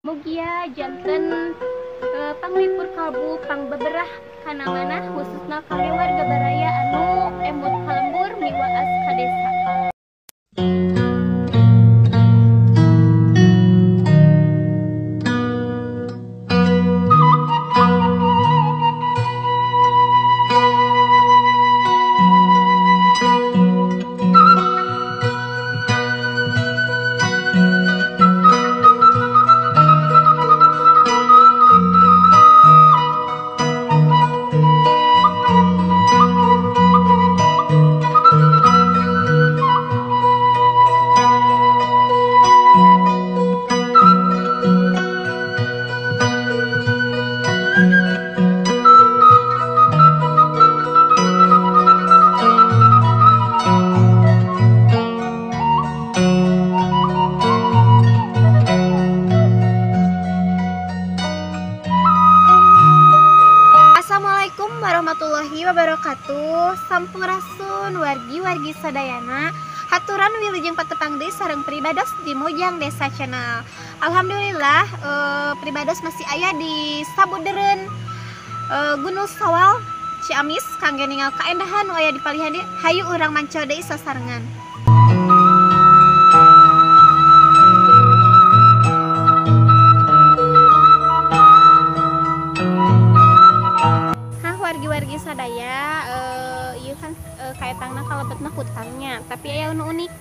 Mugia janten panglipur kalbu pang beberah kana manah khususna kangge warga baraya anu emut kalembur miwaas ka desa. Assalamualaikum warahmatullahi wabarakatuh. Sampurasun wargi-wargi sadayana. Haturan wilujeng patepang deui sareng Pribados di Mojang Desa Channel. Alhamdulillah Pribados masih aya di sabudeureun Gunung Sawal Ciamis kangge ningal kaendahan nu aya di palihan dieu. Hayu urang manco deui sasarengan. Wargi-wargi sadaya ieu kan kaetangna kalebetna hutannya, tapi aya anu unik.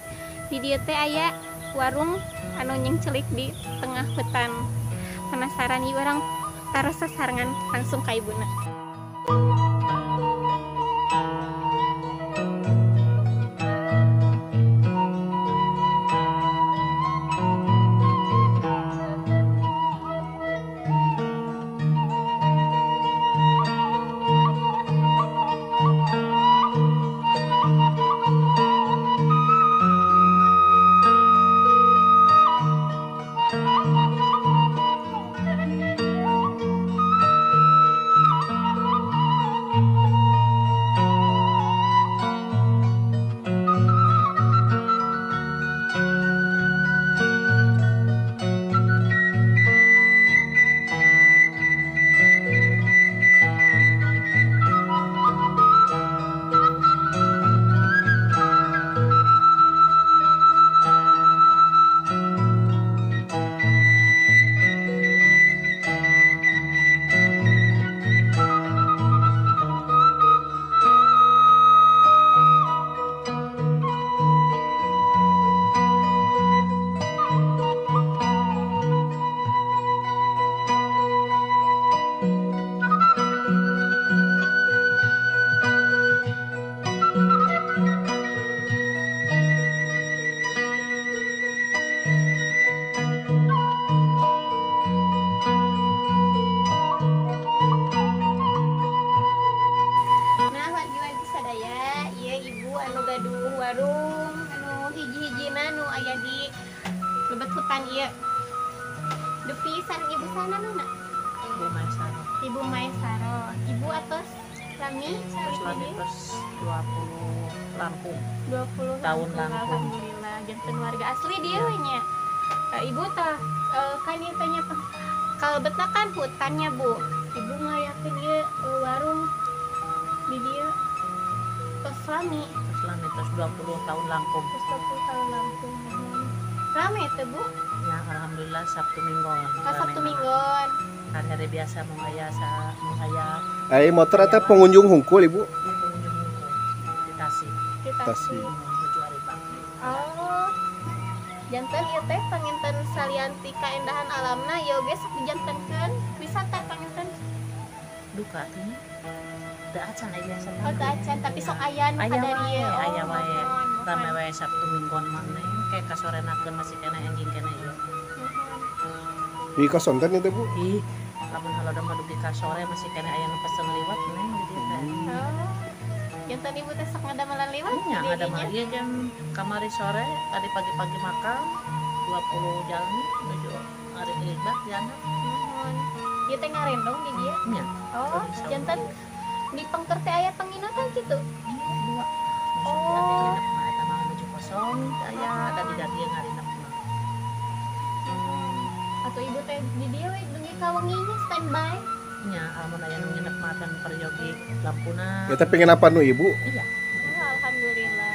Di dieu teh aya warung anu nyengcelik di tengah hutan. Penasaran ieu urang taros sasarengan langsung ka ibuna. Warung anu hiji-hijina nu aya di lebet hutan ieu. Depi sareng ibu sana nana? Ibu Maesaro. Ibu Maesaro. Ibu atos Lami Terus Lami terus 20 Lampung. 20 tahun Lampung. Alhamdulillah janten warga asli dieu we nya. Ibu tah kan ieu teh nya kalebetna kan hutannya, Bu. Ibu ngayakeun ieu warung di dieu tos Lami. Lami terus 20 tahun Lampung. Terus 20 tahun Lampung. Rame teh, Bu? Ya alhamdulillah Sabtu Minggon. Sabtu Minggon. Hari-hari biasa mau aya Ai motor eta pengunjung hungkul Ibu. pengunjung di Tasik. Di Tasik. Menuju Aribang. Oh. Janten ieu teh panginten salianti kaendahan alamna ieu ge sok dijantenkeun wisata panginten. Duka teh. Da acan aya biasa. Oh, teu acan tapi sok aya nu Aya kadari wae, ieu. aya wae. Rame wae Sabtu Minggon mah kayak kasorenakeun masih kena anjing kena ieu. Di kasonten itu Bu. Ih, lamun haloda mah dugi ka sore masih kena aya nu pesen liwat neng di dieu teh. Oh. Janten ibu teh sok ngadamelan liwat. Nya ada mah ieu jam kamari sore tadi pagi-pagi makan 20 jalan menuju hari Ibadah jana. Ieu teh ngarendong di dieu. Nya. Oh, janten di pangker teh aya panginapan kitu. Dua. Oh. Eta mah menuju kosong aya da di dieu ngarinep mah. Tuh ibu teh di dia we dungi ka wenginya standby. nya amun aya nu nginep makan peryogi lampuna. Kita pengen apa nu ibu? Iya. Oh, alhamdulillah.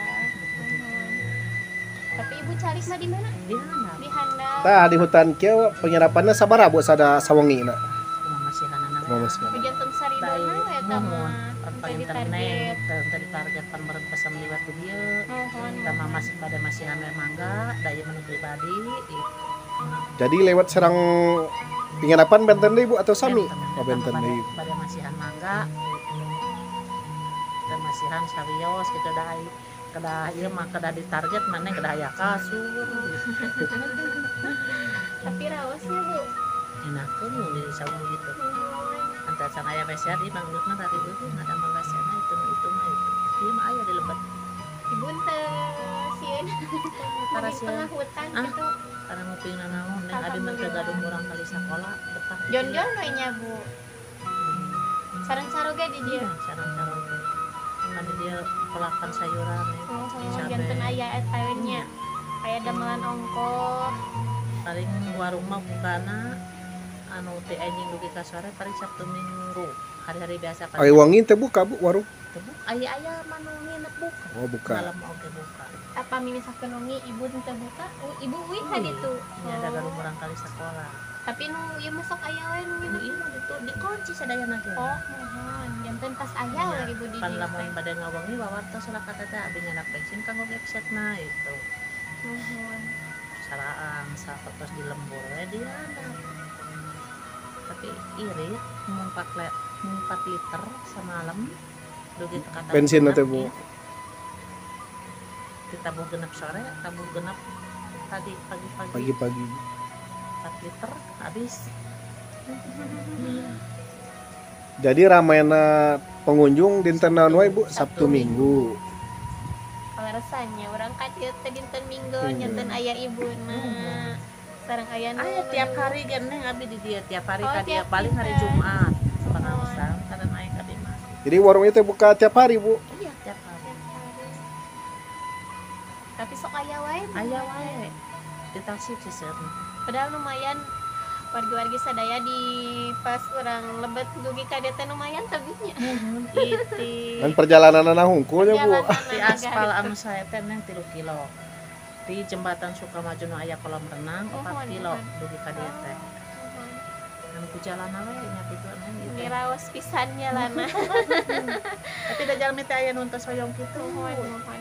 Tapi ibu cari di mana? Di handap. Di handap. Tah di hutan kieu penginapannya sabaraha Bu sada sawengina? Cuma masih anak-anak. Kumaha masih? Janten sari Baik, dona ya tama. mohon Tadi paling target. ternet dari target pemberen pesan liwat ke dia Mohon. sama masih pada masih ame mangga daya menu pribadi itu Jadi lewat serang penginapan benten deui Bu atau sami? Oh benten deui. pada masihan mangga dan masihan sarios gitu dah kedah ieu mah kedah di target mana kedah aya kasur Tapi rawasnya Bu. enakeun nu di saung gitu antara sana aya beser di manggutna tadi itu ada manggasena itu mah itu ieu mah aya di lebat Ibu teh sieun. Para Di sieun. tengah hutan Ah. gitu. karena nguping naon neng abi mah teu gadung urang kali sakola betah Jon-jon we nya Bu. Sareng caroge di dia. iya sarang-sarang kan dia pelakan sayuran ya. Oh, Cabe. janten aya eta we nya. Aya damelan ongkoh. paling warung mah bukana anu teh anjing dugi ka sore paling Sabtu Minggu hari-hari biasa Ai wangi teh buka Bu warung? aya manu nginep buka Oh buka. malam oge buka Apa minisakeun wengi ibu teu buka? Ibu uih ka ditu. nya ada gadung urang kali sekolah Tapi nu ieu masuk aya we nu ini ieu. ieu itu dikunci sadayana ge Oh, mohon. Janten pas aya we ibu di pan dieu. lamun bade ngawangi wawartos lah kata teh abi nyanak bensin kanggo websitena itu Mohon. saraang sapertos di lembur we dia ada tapi irit 4 liter semalam dugi kata Bensin teh Bu. ditabuh genep sore tabuh genep tadi pagi-pagi Pagi-pagi. 4 liter habis Jadi ramaiana pengunjung dinten naon wae Bu? Sabtu Minggu. Alasannya orang ka dieu teh dinten Minggon Hmm. janten aya ibuna. Sareng aya nu aya tiap hari gen neng abi di dia tiap hari Oh, ka dia tiap paling hari kita. Jumat pengawasan karena naik ka dia mah Jadi warung itu buka tiap hari Bu. iya tiap hari Tapi sok aya wae. Bu. aya wae di taksi ciseun Padahal lumayan wargi-wargi sadaya di pas orang lebet dugi ka dieu teh lumayan tabinya. iti Dan perjalananna hungkulnya Bu. di aspal anu saya teh neng 3 kilo di jembatan Sukamaju nu aya kolam renang 4 kilo dugi ka dieu teh anu ku jalan we nya kitu neng Ini gitu raos pisannya lana. tapi da jalmi teh aya nu teu soyong kitu Mohon.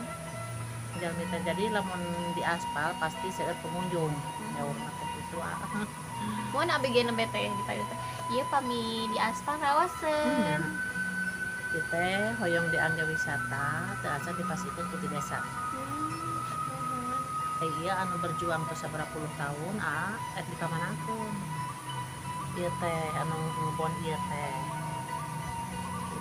jalmi teh jadi lamun di aspal pasti seueur pengunjung nyaur teh kitu Mohon abi ge nembe teh di payu teh. Ieu pami di aspal rawaseun. Ieu teh hoyong diangge wisata teu asa dipasikeun ku ti desa teh ieu anu berjuang teh sabaraha puluh tahun di kamanakeun ieu teh anu ngebon ieu teh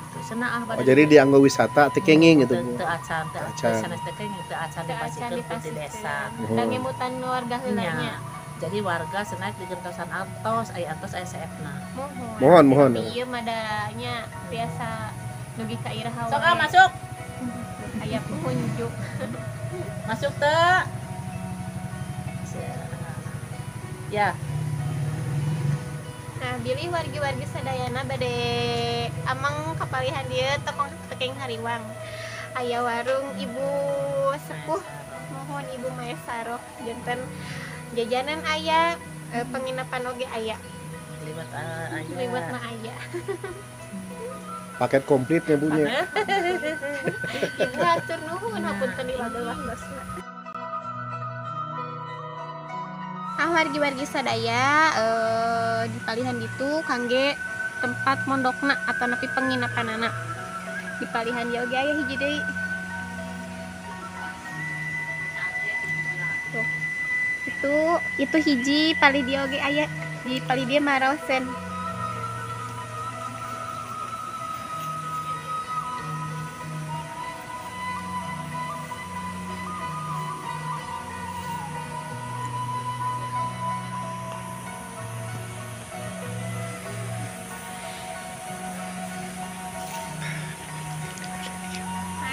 itu cenah Oh jadi dianggo wisata teh kenging gitu Bu. teu acan teu Acan. sanes teh kenging teu acan dipasikeun ku ti desa Oh. Dan ngemutan warga heulanya. nya jadi warga senaik di gentosan Altos aya CF-na Mohon. Tapi ieu madanya biasa nugi ka iraha sok wae. masuk Aya pengunjung. masuk teh ya Nah, bilih wargi-wargi sadayana bade amang kapalihan dieu tepeng hariwang. Aya warung Ibu Sepuh, mohon Ibu Maesaro, janten jajanan aya, penginapan oge aya, liwat aya liwat mah aya. Paket komplitnya Bu nya. Ibu hatur nuhun hapunten diladeuh-ladeuhna. Wargi-wargi sadaya di palihan ditu kangge tempat mondokna atau napi penginapanana. Di palihan dia oge aya hiji deui. Tuh, itu hiji pali dia oge aya di pali dia maraosen.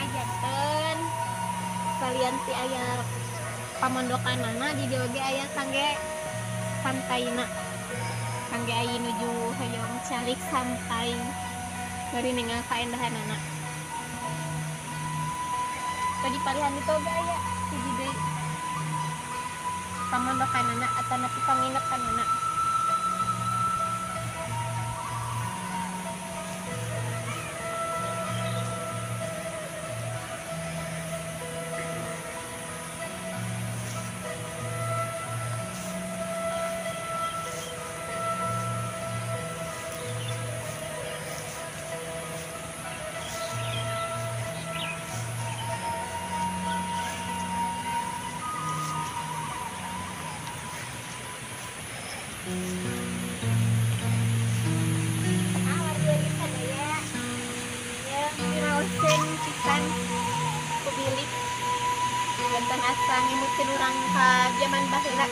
Janten kalian ti aya pamondokanana di dia oge aya kangge pantaina ge ai nuju hoyong calik sampai bari ninggal kaendahanana. Tadi palihan itu ge aya hiji deui. Pamondokanana atau napi panginep-kanana. Warga sadaya yang diraoseun pisan ku bilik janten asa ngimutin urang ka zaman baheula.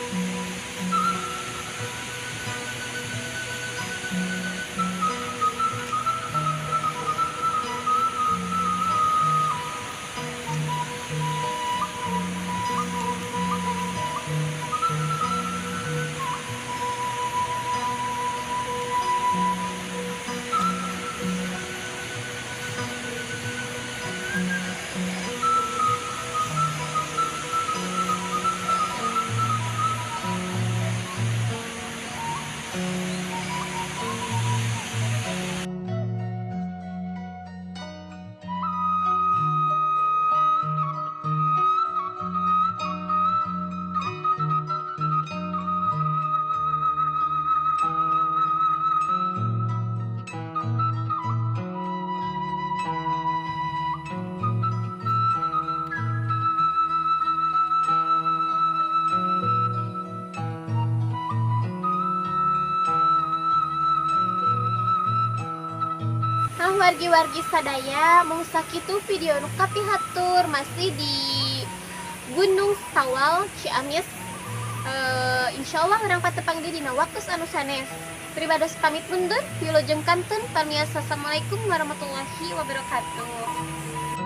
Nah, wargi-wargi sadaya mung sakitu video nu kapihatur masih di Gunung Sawal Ciamis. Insyaallah urang patepang di dina waktu anu sanes. Pribados pamit mundur, wilujeng kantun parmiasa. Assalamualaikum warahmatullahi wabarakatuh.